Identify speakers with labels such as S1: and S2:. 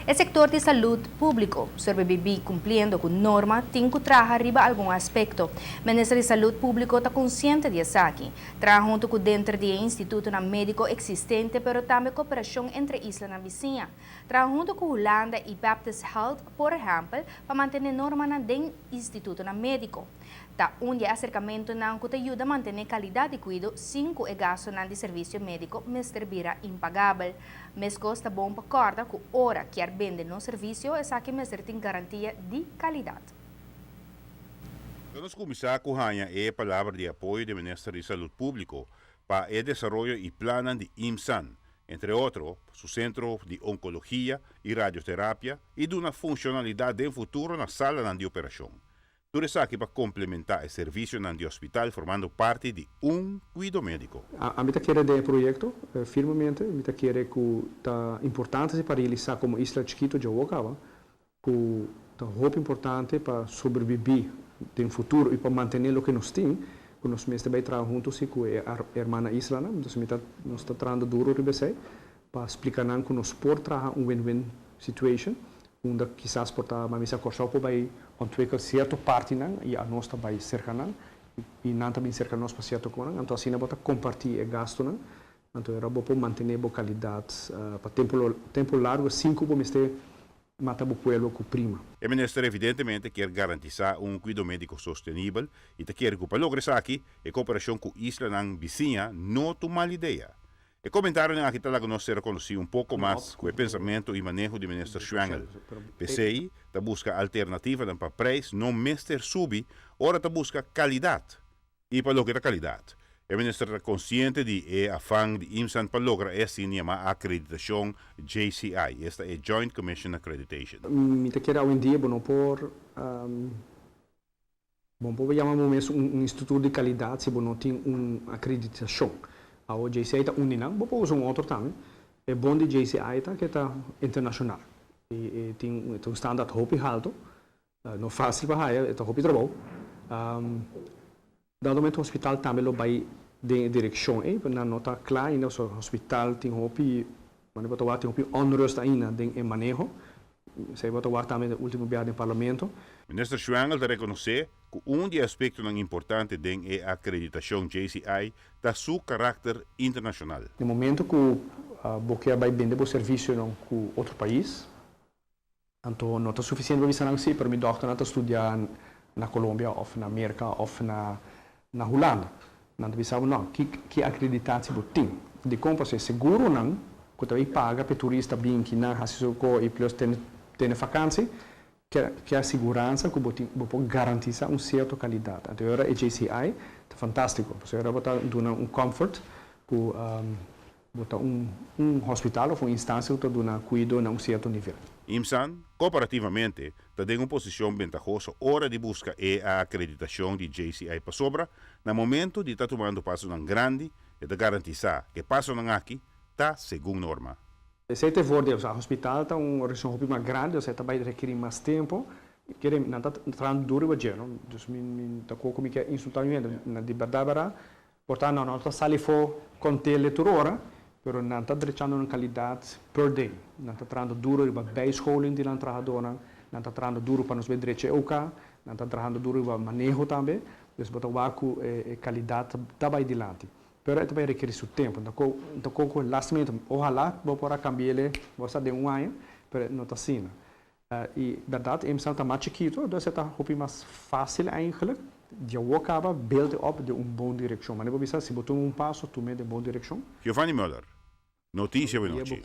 S1: O sector de salud público sobrevive cumpliendo con norma, tem que trabajar arriba algún aspecto. O Ministério de Saúde Público está consciente disso aqui. Trabalha junto com dentro do Instituto Médico existente, pero também cooperação entre islas na vizinha. Trabalha junto com Holanda e Baptist Health, por exemplo, para manter norma no Instituto Médico. Tá acercamento não que ajuda a manter a qualidade de cuidado sem que o gasto de serviço médico vira impagável. Mas custa bom para corda que hora que vende no serviço é que tem garantia de qualidade.
S2: Vamos começar com a palavra de apoio do Ministério de Saúde Público para o desenvolvimento e plano de IMSAN, entre outros, seu centro de oncologia e radioterapia e de uma funcionalidade em futuro na sala de operação. Tudo isso aqui para complementar o serviço no hospital, formando parte de cuidado médico.
S3: A mim quer de projeto, firmemente, a mim quer que tá importante para realizar como Isla Chiquito de Okava, que tá muito importante para sobreviver no futuro e para manter o que nós temos, que nós mesmos também trabalhamos juntos com a irmã Isla, então nós está trabalhando duro para explicar que nós podemos trabalhar win-win situation, onde quizás portar uma missa corção para ontwikkelen certa parte e a nós também cerca e não também cerca nós para certo com então assim nós bota compartilhar o gasto então era bom para manter a qualidade para tempo largo 5 para mestre matar o pueblo com prima.
S2: O Ministério evidentemente quer garantizar cuidado médico sustentável e quer que para lograr aqui a cooperação com isla na vizinha não toma ideia. O comentário aqui está que nós será conhecido pouco mais com o pensamento e manejo do ministro Schwengel. PCI está busca alternativa para preço, não mestre subir, ora está busca qualidade. E para lograr qualidade, o ministro está consciente de afã de IMSAN para lograr essa chamada acreditação JCI, esta é Joint Commission Accreditation.
S3: Me quer hoje em dia bom por chamamos instituto de qualidade se não tem acreditação. A JCI está unida, vou usar outro também. É bom de JCI que está internacional. E tem um standard muito alto, não fácil para é muito trabalho. Dado momento o hospital também vai de direção, na nota clara, ainda o hospital tem muito, tem muito onrust ainda em manejo. Se vai tomar também o último viagem do parlamento.
S2: O ministro Schwengel está reconhecer que dos aspectos importantes da acreditação JCI é seu caráter internacional.
S3: No momento que a Boquia vai vender o serviço com outro país, então não é suficiente para visar assim, para mim doctor não estudar na Colômbia, ou na América, ou na Holanda. Não visava não, que acreditação tem. De como ser seguro não, que também paga para turista bem que não raciocínio e plus tem vacância, que a segurança que pode garantir uma certa qualidade. Então, a JCI é fantástico. Você vai dar comfort, botar hospital ou uma instância que dá cuidado a certo nível.
S2: IMSAN, cooperativamente, está em uma posição ventajosa hora de buscar a acreditação de JCI para sobra, no momento de estar tomando passos grande e de garantizar que passo aqui está segundo norma.
S3: Se te for o hospital está uma região muito mais grande, você vai requerer mais tempo, não está trabalhando duro o dia, não? Então, está como que insultamento na liberdade, portanto não está sali for com tele toda hora, mas não está deixando uma qualidade per day, não está trabalhando duro para beischoling de lá trabalhadora, não está trabalhando duro para nos ver direito o carro, não está trabalhando duro para manejo também, então botar com qualidade também adiante. Pero também requer seu tempo. Então, com o last minute, ojalá vou poder cambiar você de ano, mas não está assim. E verdade, em Santa mais chiquito, então está um pouco mais fácil eigenlijk. De acaba build up de boa direção. Mas se botar passo, tu me de boa direção.
S2: Giovanni Müller, notícia de noite.